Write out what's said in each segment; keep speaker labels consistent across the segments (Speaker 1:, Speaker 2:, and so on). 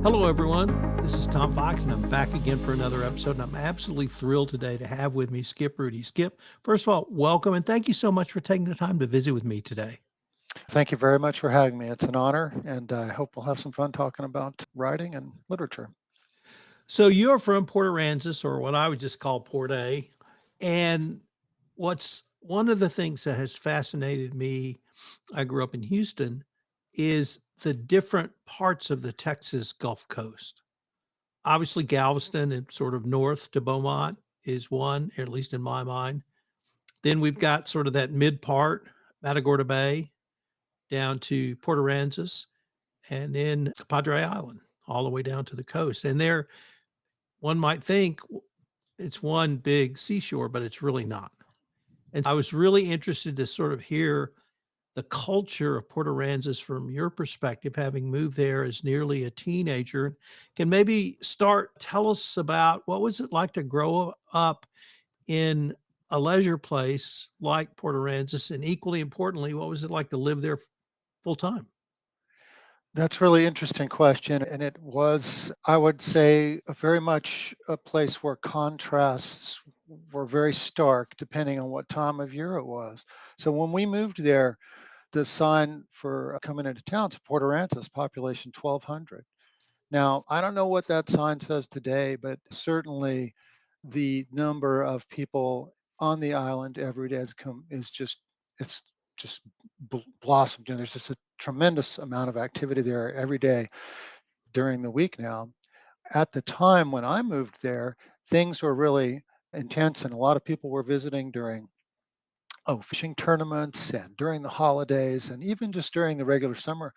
Speaker 1: Hello, everyone. This is Tom Fox, and I'm back again for another episode. And I'm absolutely thrilled today to have with me Skip Rhudy. Skip, first of all, welcome, and thank you so much for taking the time to visit with me today.
Speaker 2: Thank you very much for having me. It's an honor, and I hope we'll have some fun talking about writing and literature.
Speaker 1: So, you're from Port Aransas, or what I would just call Port A. And what's one of the things that has fascinated me, I grew up in Houston, is the different parts of the Texas Gulf Coast. Obviously, Galveston and sort of north to Beaumont is one, at least in my mind. Then we've got sort of that mid part, Matagorda Bay, down to Port Aransas, and then Padre Island, all the way down to the coast. And there, one might think it's one big seashore, but it's really not. And I was really interested to sort of hear the culture of Port Aransas from your perspective, having moved there as nearly a teenager. Can maybe tell us about what was it like to grow up in a leisure place like Port Aransas, and equally importantly, what was it like to live there full time?
Speaker 2: That's a really interesting question, and it was, I would say, very much a place where contrasts were very stark depending on what time of year it was. So when we moved there, the sign for coming into town is Port Aransas, population 1,200. Now, I don't know what that sign says today, but certainly the number of people on the island every day is just it's just blossomed, and there's just a tremendous amount of activity there every day during the week now. At the time when I moved there, things were really intense, and a lot of people were visiting during fishing tournaments and during the holidays and even just during the regular summer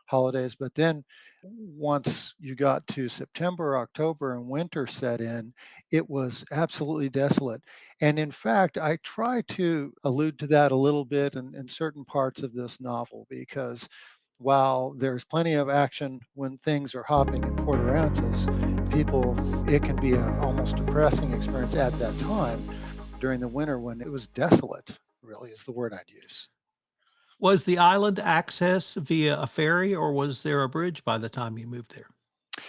Speaker 2: holidays. But then once you got to September, October, and winter set in, it was absolutely desolate. And in fact, I try to allude to that a little bit in certain parts of this novel because while there's plenty of action when things are hopping in Port Aransas, it can be an almost depressing experience at that time during the winter when it was desolate, really is the word I'd use.
Speaker 1: Was the island access via a ferry, or was there a bridge by the time you moved there?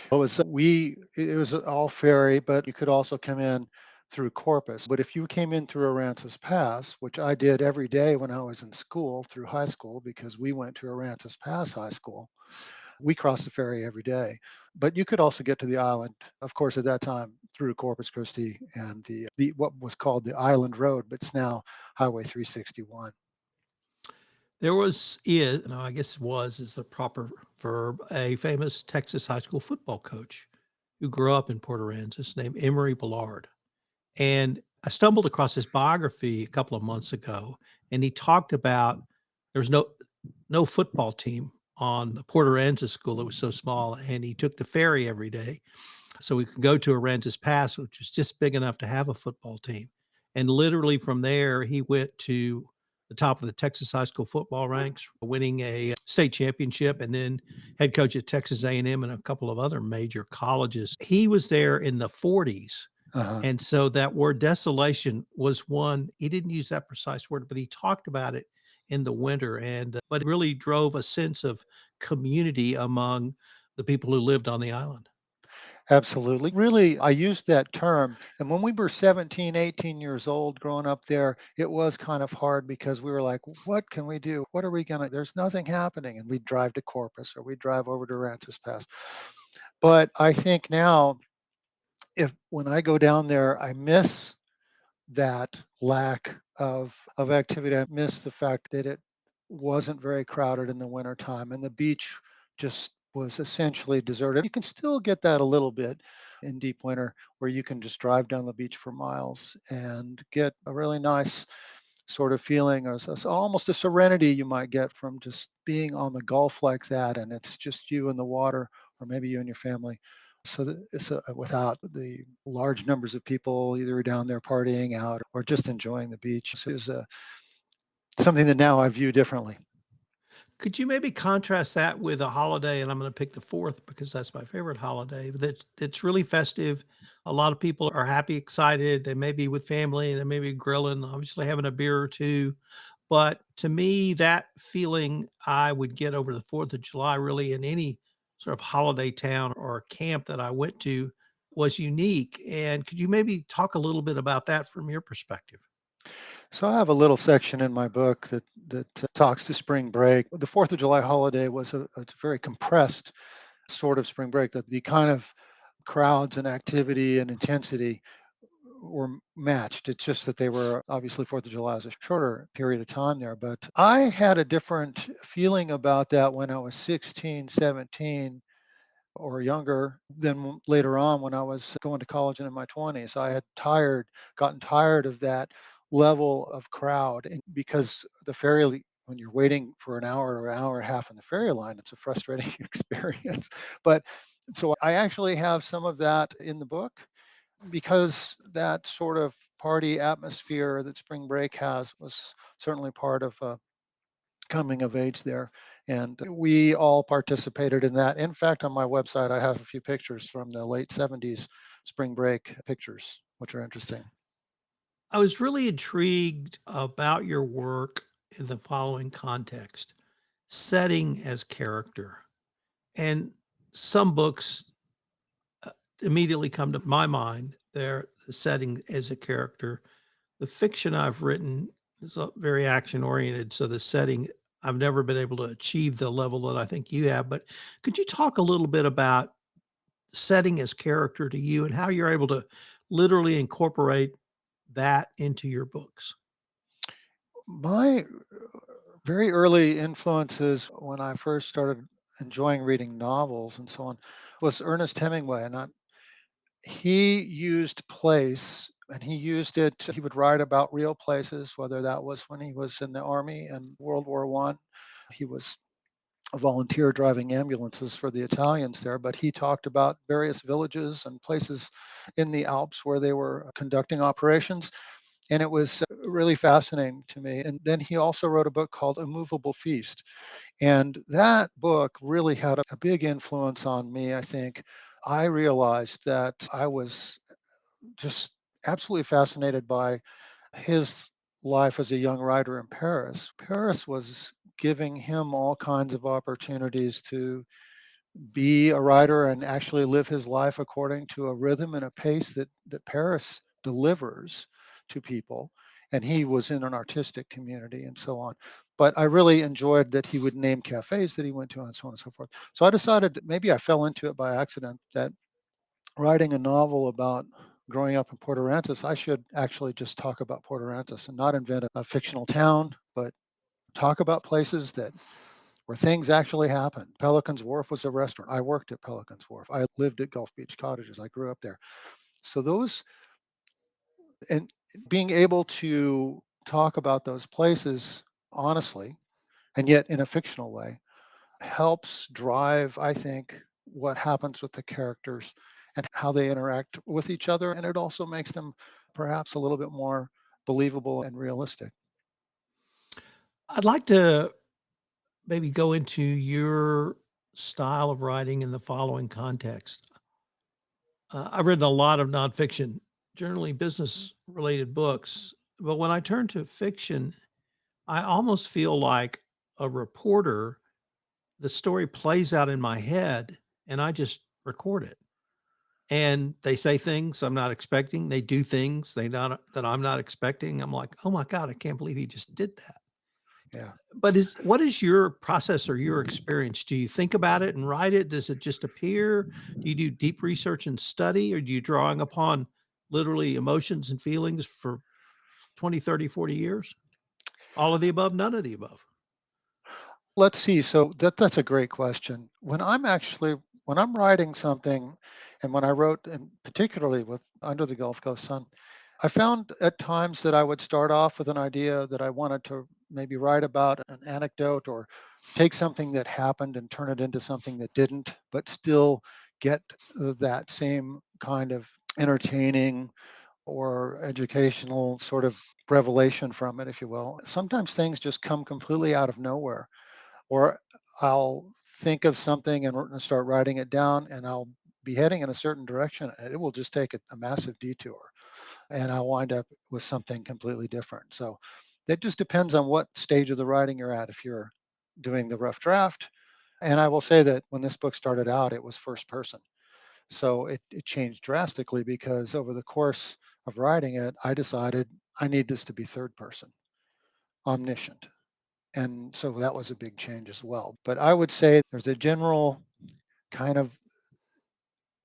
Speaker 2: It was all ferry, but you could also come in through Corpus. But if you came in through Aransas Pass, which I did every day when I was in school through high school because we went to Aransas Pass High School, we crossed the ferry every day. But you could also get to the island, of course, at that time through Corpus Christi and the what was called the Island Road, but it's now Highway 361.
Speaker 1: No, I guess is the proper verb, a famous Texas high school football coach who grew up in Port Aransas named Emory Ballard. And I stumbled across his biography a couple of months ago, and he talked about there was no football team on the Port Aransas school. It was so small, and he took the ferry every day so we could go to Aransas Pass, which is just big enough to have a football team. And literally from there, he went to the top of the Texas high school football ranks, winning a state championship, and then head coach at Texas A&M and M and a couple of other major colleges. He was there in the 40s.
Speaker 2: Uh-huh.
Speaker 1: And so that word desolation was one, he didn't use that precise word, but he talked about it in the winter. But it really drove a sense of community among the people who lived on the island.
Speaker 2: Absolutely. Really, I used that term. And when we were 17, 18 years old growing up there, it was kind of hard because we were like, what can we do? What are we going to, there's nothing happening. And we'd drive to Corpus or we'd drive over to Rances Pass. But I think now, if when I go down there, I miss that lack of activity. I miss the fact that it wasn't very crowded in the wintertime and the beach just was essentially deserted. You can still get that a little bit in deep winter where you can just drive down the beach for miles and get a really nice sort of feeling, almost a serenity you might get from just being on the Gulf like that, and it's just you and the water, or maybe you and your family. So that it's without the large numbers of people either down there partying out or just enjoying the beach. So it was something that now I view differently.
Speaker 1: Could you maybe contrast that with a holiday? And I'm going to pick the fourth because that's my favorite holiday. That's really festive. A lot of people are happy, excited. They may be with family. They may be grilling, obviously having a beer or two. But to me, that feeling I would get over the 4th of July, really in any sort of holiday town or camp that I went to was unique. And could you maybe talk a little bit about that from your perspective?
Speaker 2: So I have a little section in my book that talks to spring break. The Fourth of July holiday was a very compressed sort of spring break. That the kind of crowds and activity and intensity were matched. It's just that they were obviously Fourth of July is a shorter period of time there. But I had a different feeling about that when I was 16, 17 or younger than later on when I was going to college and in my 20s. I had gotten tired of that level of crowd, and because the ferry, when you're waiting for an hour or an hour and a half in the ferry line, it's a frustrating experience. But so I actually have some of that in the book because that sort of party atmosphere that spring break has was certainly part of coming of age there. And we all participated in that. In fact, on my website, I have a few pictures from the late 70s spring break pictures, which are interesting.
Speaker 1: I was really intrigued about your work in the following context: setting as character. And some books immediately come to my mind. They're the setting as a character. The fiction I've written is very action oriented. So the setting, I've never been able to achieve the level that I think you have. But could you talk a little bit about setting as character to you and how you're able to literally incorporate that into your books?
Speaker 2: My very early influences when I first started enjoying reading novels and so on was Ernest Hemingway. And he used place and he used it, he would write about real places, whether that was when he was in the army in World War One. He was a volunteer driving ambulances for the Italians there, but he talked about various villages and places in the Alps where they were conducting operations. And it was really fascinating to me. And then he also wrote a book called A Movable Feast. And that book really had a big influence on me, I think. I realized that I was just absolutely fascinated by his life as a young writer in Paris. Paris was giving him all kinds of opportunities to be a writer and actually live his life according to a rhythm and a pace that Paris delivers to people. And he was in an artistic community and so on. But I really enjoyed that he would name cafes that he went to and so on and so forth. So I decided that maybe I fell into it by accident that writing a novel about growing up in Port Aransas, I should actually just talk about Port Aransas and not invent a fictional town, but talk about places that where things actually happen. Pelican's Wharf was a restaurant. I worked at Pelican's Wharf. I lived at Gulf Beach Cottages. I grew up there. So those and being able to talk about those places honestly and yet in a fictional way helps drive, I think, what happens with the characters and how they interact with each other. And it also makes them perhaps a little bit more believable and realistic.
Speaker 1: I'd like to maybe go into your style of writing in the following context. I've written a lot of nonfiction, generally business related books. But when I turn to fiction, I almost feel like a reporter. The story plays out in my head and I just record it. And they say things I'm not expecting. They do things that I'm not expecting. I'm like, oh my God, I can't believe he just did that.
Speaker 2: Yeah.
Speaker 1: But what is your process or your experience? Do you think about it and write it? Does it just appear? Do you do deep research and study, or do you drawing upon literally emotions and feelings for 20, 30, 40 years? All of the above, none of the above.
Speaker 2: Let's see. So that's a great question. When I'm writing something, and when I wrote, and particularly with Under the Gulf Coast Sun, I found at times that I would start off with an idea that I wanted to maybe write about an anecdote or take something that happened and turn it into something that didn't, but still get that same kind of entertaining or educational sort of revelation from it, if you will. Sometimes things just come completely out of nowhere, or I'll think of something and start writing it down, and I'll be heading in a certain direction, and it will just take a massive detour, and I'll wind up with something completely different. So it just depends on what stage of the writing you're at. If you're doing the rough draft, And I will say that when this book started out, it was first person. So it changed drastically because over the course of writing it, I decided I need this to be third person, omniscient. And so that was a big change as well. But I would say there's a general kind of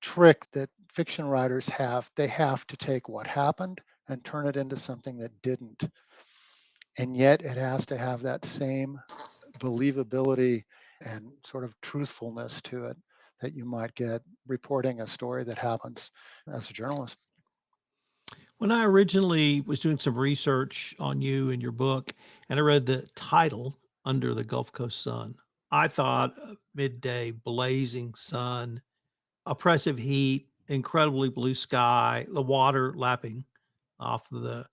Speaker 2: trick that fiction writers have. They have to take what happened and turn it into something that didn't. And yet it has to have that same believability and sort of truthfulness to it that you might get reporting a story that happens as a journalist.
Speaker 1: When I originally was doing some research on you and your book, and I read the title, Under the Gulf Coast Sun, I thought midday, blazing sun, oppressive heat, incredibly blue sky, the water lapping off of the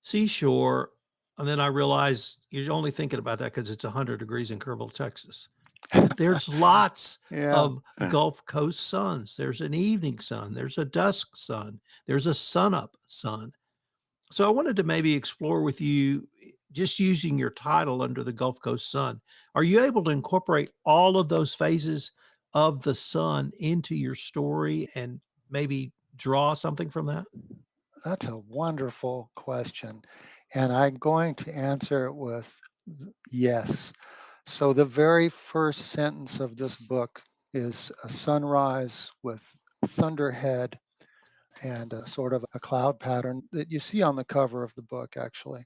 Speaker 1: seashore. And then I realized you're only thinking about that because it's 100 degrees in Kerrville, Texas. There's lots
Speaker 2: Yeah.
Speaker 1: of Gulf Coast suns. There's an evening sun, there's a dusk sun, there's a sunup sun. So I wanted to maybe explore with you just using your title Under the Gulf Coast Sun. Are you able to incorporate all of those phases of the sun into your story and maybe draw something from that?
Speaker 2: That's a wonderful question. And I'm going to answer it with yes. So, the very first sentence of this book is a sunrise with thunderhead and a sort of a cloud pattern that you see on the cover of the book, actually.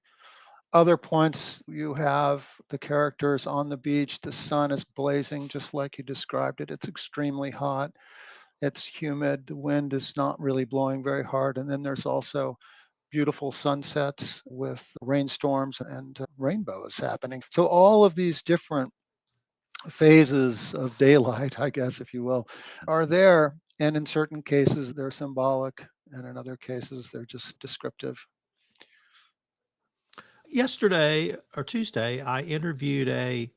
Speaker 2: Other points you have the characters on the beach, the sun is blazing just like you described it. It's extremely hot, it's humid, the wind is not really blowing very hard. And then there's also beautiful sunsets with rainstorms and rainbows happening. So, all of these different phases of daylight, I guess, if you will, are there. And in certain cases, they're symbolic, and in other cases, they're just descriptive.
Speaker 1: Yesterday or Tuesday, I interviewed a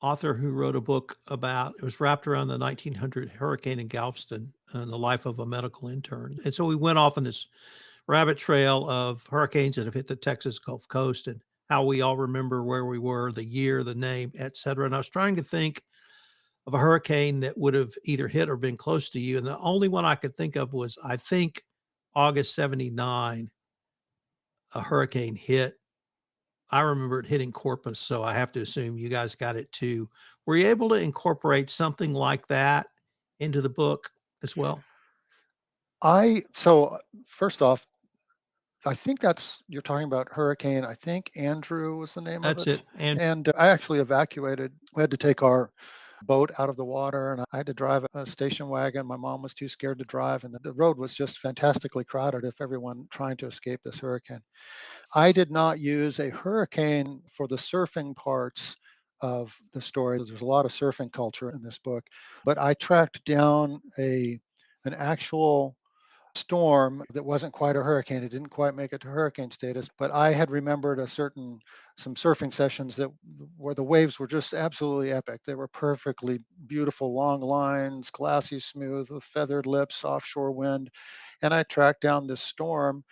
Speaker 1: author who wrote a book about it was wrapped around the 1900 hurricane in Galveston and the life of a medical intern. And so we went off on this rabbit trail of hurricanes that have hit the Texas Gulf Coast and how we all remember where we were, the year, the name, et cetera. And I was trying to think of a hurricane that would have either hit or been close to you. And the only one I could think of was, I think, August 79, a hurricane hit. I remember it hitting Corpus, so I have to assume you guys got it too. Were you able to incorporate something like that into the book as well?
Speaker 2: First off, I think that's you're talking about Hurricane. I think Andrew was the name of
Speaker 1: That's
Speaker 2: it.
Speaker 1: it. And
Speaker 2: And I actually evacuated. We had to take our boat out of the water, and I had to drive a station wagon. My mom was too scared to drive, and the road was just fantastically crowded with everyone trying to escape this hurricane. I did not use a hurricane for the surfing parts of the story. There's a lot of surfing culture in this book, but I tracked down a an actual storm that wasn't quite a hurricane. It didn't quite make it to hurricane status, but I had remembered some surfing sessions that where the waves were just absolutely epic. They were perfectly beautiful, long lines, glassy smooth with feathered lips, offshore wind. And I tracked down this storm,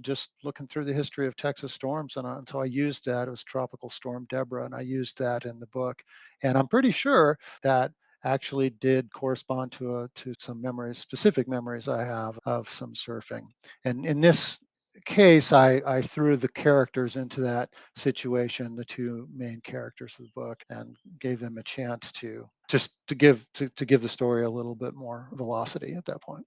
Speaker 2: just looking through the history of Texas storms, and so I used that. It was Tropical Storm Deborah, and I used that in the book. And I'm pretty sure that actually did correspond to some memories, specific memories I have of some surfing. And in this case, I threw the characters into that situation, the two main characters of the book, and gave them a chance to just to give the story a little bit more velocity at that point.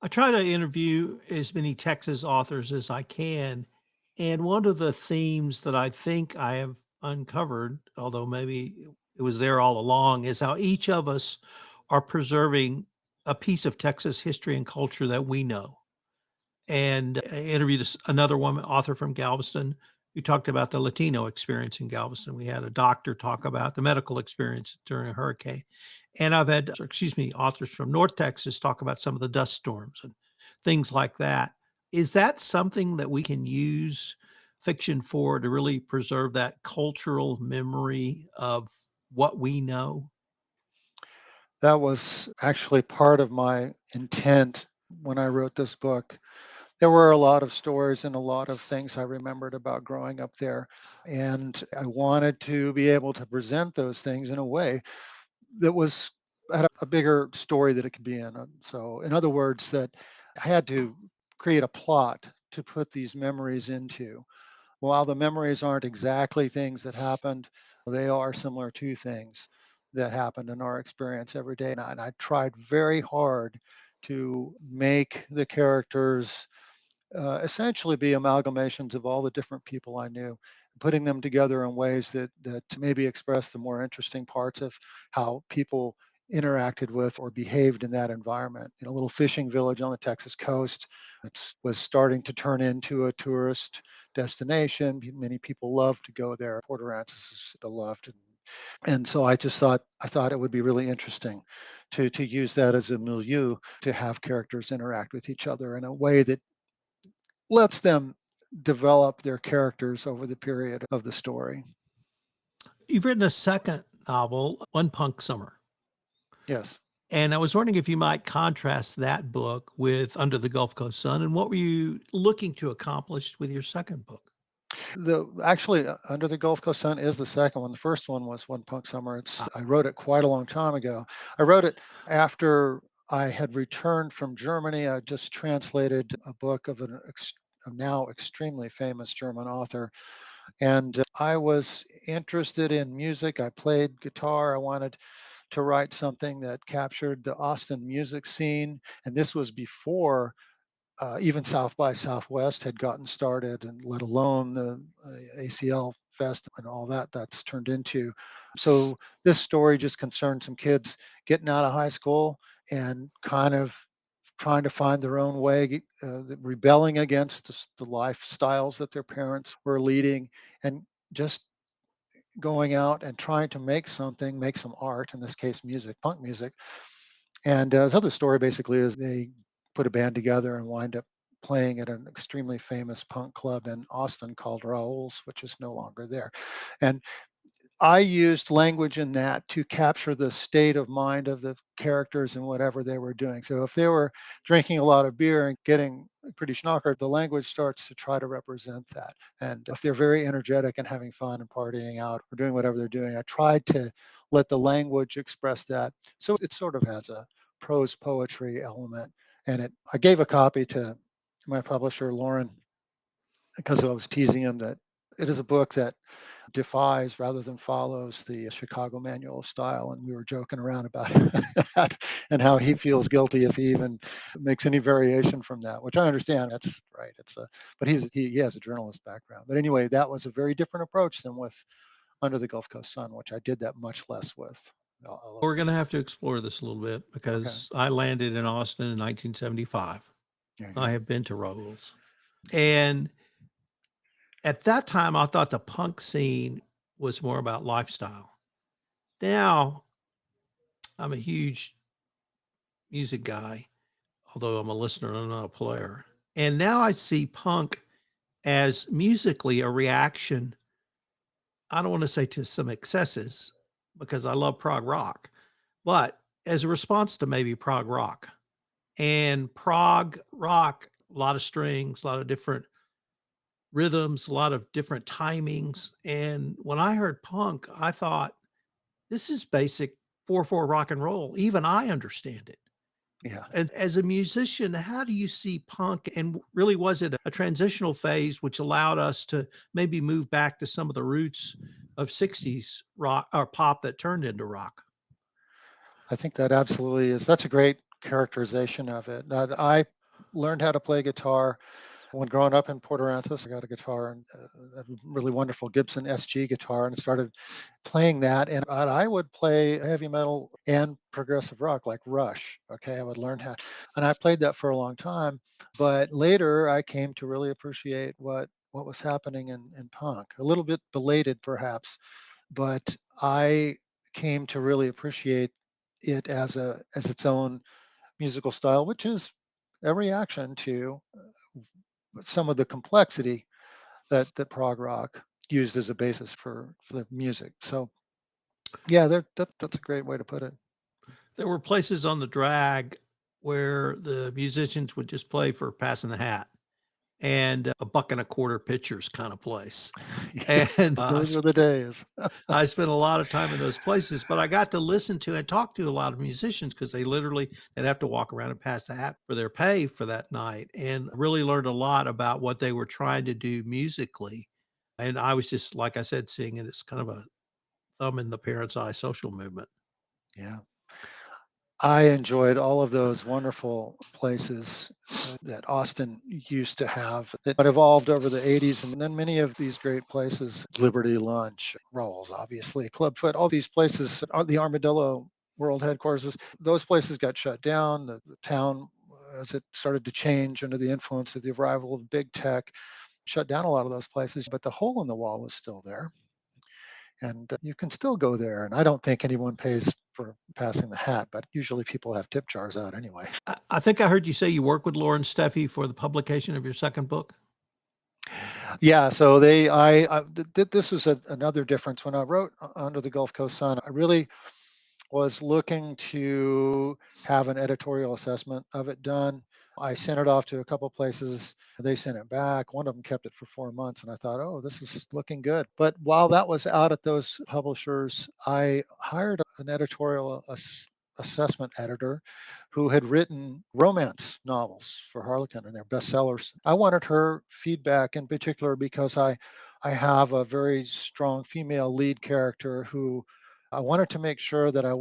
Speaker 1: I try to interview as many Texas authors as I can. And one of the themes that I think I have uncovered, although maybe it was there all along, is how each of us are preserving a piece of Texas history and culture that we know. And I interviewed another woman, author from Galveston, who talked about the Latino experience in Galveston. We had a doctor talk about the medical experience during a hurricane. And I've had, excuse me, authors from North Texas talk about some of the dust storms and things like that. Is that something that we can use fiction for to really preserve that cultural memory of what we know?
Speaker 2: That was actually part of my intent when I wrote this book. There were a lot of stories and a lot of things I remembered about growing up there, and I wanted to be able to present those things in a way that was had a bigger story that it could be in. So, in other words, that I had to create a plot to put these memories into. While the memories aren't exactly things that happened, they are similar to things that happened in our experience every day. And I tried very hard to make the characters essentially be amalgamations of all the different people I knew, putting them together in ways that maybe express the more interesting parts of how people interacted with or behaved in that environment. In a little fishing village on the Texas coast, it was starting to turn into a tourist destination. Many people love to go there. Port Aransas is beloved. And so I thought it would be really interesting to use that as a milieu to have characters interact with each other in a way that lets them develop their characters over the period of the story.
Speaker 1: You've written a second novel, One Punk Summer.
Speaker 2: Yes.
Speaker 1: And I was wondering if you might contrast that book with Under the Gulf Coast Sun, and what were you looking to accomplish with your second book?
Speaker 2: The actually Under the Gulf Coast Sun is the second one. The first one was One Punk Summer.
Speaker 1: Ah,
Speaker 2: I wrote it quite a long time ago. I wrote it after I had returned from Germany. I just translated a book of a now extremely famous German author, and I was interested in music. I played guitar. I wanted to write something that captured the Austin music scene. And this was before even South by Southwest had gotten started, and let alone the ACL Fest and all that that's turned into. So this story just concerned some kids getting out of high school and kind of trying to find their own way, rebelling against the lifestyles that their parents were leading, and just going out and trying to make something, make some art, in this case, music, punk music. And his other story basically is they put a band together and wind up playing at an extremely famous punk club in Austin called Raoul's, which is no longer there. And I used language in that to capture the state of mind of the characters and whatever they were doing. So if they were drinking a lot of beer and getting pretty schnockered, the language starts to try to represent that. And if they're very energetic and having fun and partying out or doing whatever they're doing, I tried to let the language express that. So it sort of has a prose poetry element. And I gave a copy to my publisher, Lauren, because I was teasing him that it is a book that defies rather than follows the Chicago Manual of Style. And we were joking around about that and how he feels guilty if he even makes any variation from that, which I understand. That's right. But he has a journalist background. But anyway, that was a very different approach than with Under the Gulf Coast Sun, which I did that much less with.
Speaker 1: we're going to have to explore this a little bit
Speaker 2: Okay.
Speaker 1: because I landed in Austin in 1975.
Speaker 2: There you
Speaker 1: I
Speaker 2: go.
Speaker 1: have been to Raoul's. And at that time, I thought the punk scene was more about lifestyle. Now, I'm a huge music guy, although I'm a listener, I'm not a player. And now I see punk as musically a reaction. I don't want to say to some excesses because I love prog rock, but as a response to maybe prog rock. And prog rock, a lot of strings, a lot of different rhythms, a lot of different timings. And when I heard punk, I thought, this is basic 4/4 rock and roll. Even I understand it.
Speaker 2: Yeah.
Speaker 1: And as a musician, how do you see punk? And really, was it a transitional phase which allowed us to maybe move back to some of the roots of 60s rock or pop that turned into rock?
Speaker 2: I think that absolutely is. That's a great characterization of it. I learned how to play guitar when growing up in Port Aransas. I got a guitar, and a really wonderful Gibson SG guitar, and started playing that. And I would play heavy metal and progressive rock like Rush. Okay, I would learn how, and I played that for a long time. But later, I came to really appreciate what was happening in punk. A little bit belated, perhaps, but I came to really appreciate it as its own musical style, which is a reaction to some of the complexity that prog rock used as a basis for the music. So yeah, that's a great way to put it.
Speaker 1: There were places on the drag where the musicians would just play for passing the hat. and a buck and a quarter pitchers kind of place.
Speaker 2: Yeah,
Speaker 1: And
Speaker 2: those were the days.
Speaker 1: I spent a lot of time in those places, but I got to listen to and talk to a lot of musicians because they'd have to walk around and pass a hat for their pay for that night, and really learned a lot about what they were trying to do musically. And I was just, like I said, seeing it as kind of a thumb in the parent's eye social movement.
Speaker 2: Yeah. I enjoyed all of those wonderful places that Austin used to have that evolved over the 80s. And then many of these great places, Liberty Lunch, Rolls, obviously, Clubfoot, all these places, the Armadillo World Headquarters, those places got shut down. The town, as it started to change under the influence of the arrival of big tech, shut down a lot of those places. But the hole in the wall is still there. And you can still go there. And I don't think anyone pays for passing the hat, but usually people have tip jars out anyway.
Speaker 1: I think I heard you say you work with Lauren Steffi for the publication of your second book.
Speaker 2: Yeah, so this was another difference when I wrote Under the Gulf Coast Sun. I really was looking to have an editorial assessment of it done. I sent it off to a couple places. They sent it back. One of them kept it for 4 months, and I thought, oh, this is looking good. But while that was out at those publishers, I hired an editorial assessment editor who had written romance novels for Harlequin and their bestsellers. I wanted her feedback in particular because I have a very strong female lead character who I wanted to make sure that I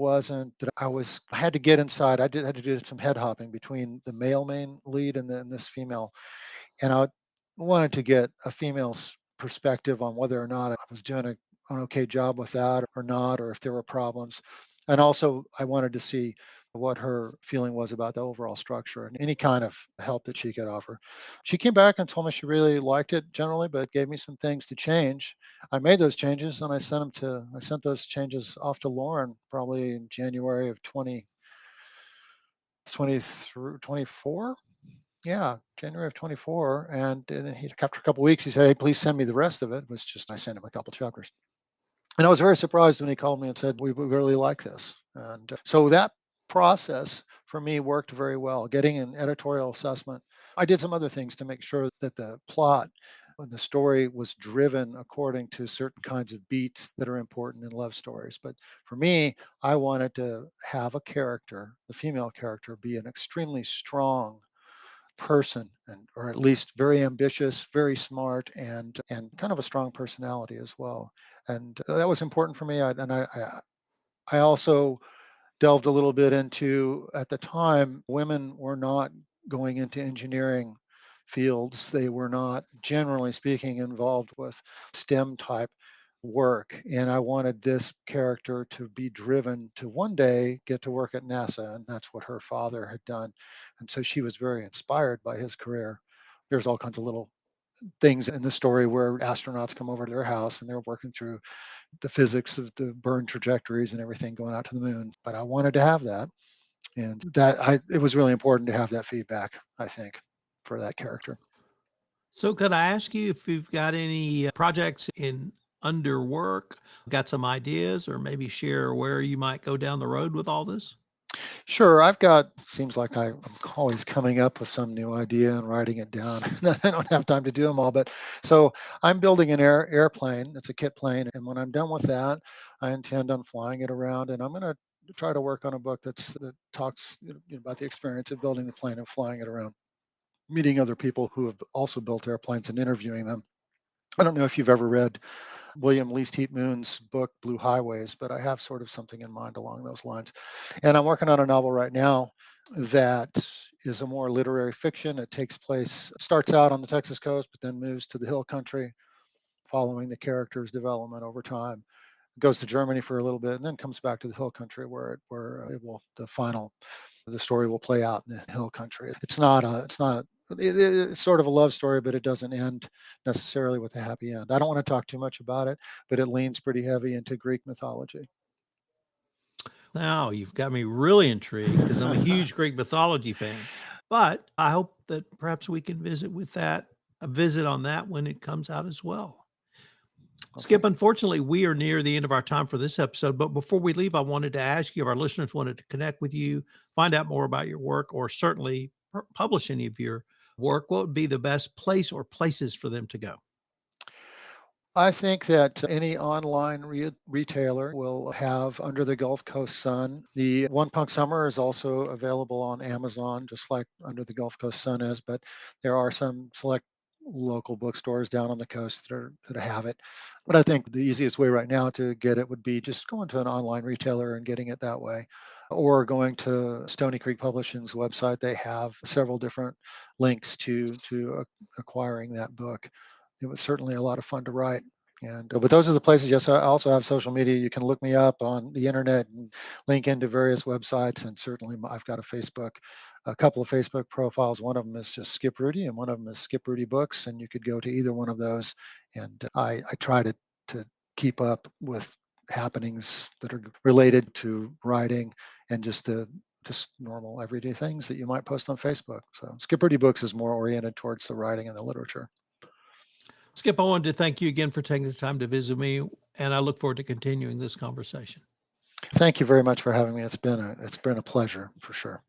Speaker 2: had to get inside. Had to do some head hopping between the male main lead and then this female. And I wanted to get a female's perspective on whether or not I was doing an okay job with that or not, or if there were problems. And also, I wanted to see what her feeling was about the overall structure and any kind of help that she could offer. She came back and told me she really liked it generally, but gave me some things to change. I made those changes and I sent those changes off to Lauren probably in January of 2020 through 24. Yeah, January of 24. And then after a couple of weeks, he said, hey, please send me the rest of it. It was just, I sent him a couple chapters. And I was very surprised when he called me and said, we really like this. And so that process for me worked very well, getting an editorial assessment. I did some other things to make sure that the plot and the story was driven according to certain kinds of beats that are important in love stories. But for me, I wanted to have a character, the female character, be an extremely strong person, and or at least very ambitious, very smart, and kind of a strong personality as well. And that was important for me. I also delved a little bit into, at the time, women were not going into engineering fields. They were not, generally speaking, involved with STEM type work. And I wanted this character to be driven to one day get to work at NASA. And that's what her father had done. And so she was very inspired by his career. There's all kinds of little things in the story where astronauts come over to their house and they're working through the physics of the burn trajectories and everything going out to the moon. But I wanted to have that. And it was really important to have that feedback, I think, for that character.
Speaker 1: So could I ask you if you've got any projects in under work, got some ideas, or maybe share where you might go down the road with all this?
Speaker 2: Sure, seems like I'm always coming up with some new idea and writing it down. I don't have time to do them all, but so I'm building an airplane. It's a kit plane, and when I'm done with that, I intend on flying it around, and I'm going to try to work on a book that talks about the experience of building the plane and flying it around, meeting other people who have also built airplanes and interviewing them. I don't know if you've ever read William Least Heat Moon's book, Blue Highways, but I have sort of something in mind along those lines. And I'm working on a novel right now that is a more literary fiction. It starts out on the Texas coast, but then moves to the hill country, following the character's development over time. Goes to Germany for a little bit and then comes back to the hill country where the story will play out in the hill country. It's sort of a love story, but it doesn't end necessarily with a happy end. I don't want to talk too much about it, but it leans pretty heavy into Greek mythology.
Speaker 1: Now you've got me really intrigued because I'm a huge Greek mythology fan. But I hope that perhaps we can visit on that when it comes out as well.
Speaker 2: Okay.
Speaker 1: Skip, unfortunately, we are near the end of our time for this episode. But before we leave, I wanted to ask you if our listeners wanted to connect with you, find out more about your work, or certainly publish any of your work, what would be the best place or places for them to go?
Speaker 2: I think that any online retailer will have Under the Gulf Coast Sun. The One Punk Summer is also available on Amazon, just like Under the Gulf Coast Sun is, but there are some select local bookstores down on the coast that have it. But I think the easiest way right now to get it would be just going to an online retailer and getting it that way, or going to Stony Creek Publishing's website. They have several different links to acquiring that book. It was certainly a lot of fun to write. And but those are the places. Yes, I also have social media. You can look me up on the internet and link into various websites. And certainly, I've got a couple of Facebook profiles. One of them is just Skip Rhudy, and one of them is Skip Rhudy Books. And you could go to either one of those. And I try to keep up with happenings that are related to writing and just normal everyday things that you might post on Facebook. So Skip Rhudy Books is more oriented towards the writing and the literature.
Speaker 1: Skip, I wanted to thank you again for taking the time to visit me, and I look forward to continuing this conversation.
Speaker 2: Thank you very much for having me. It's been a pleasure for sure.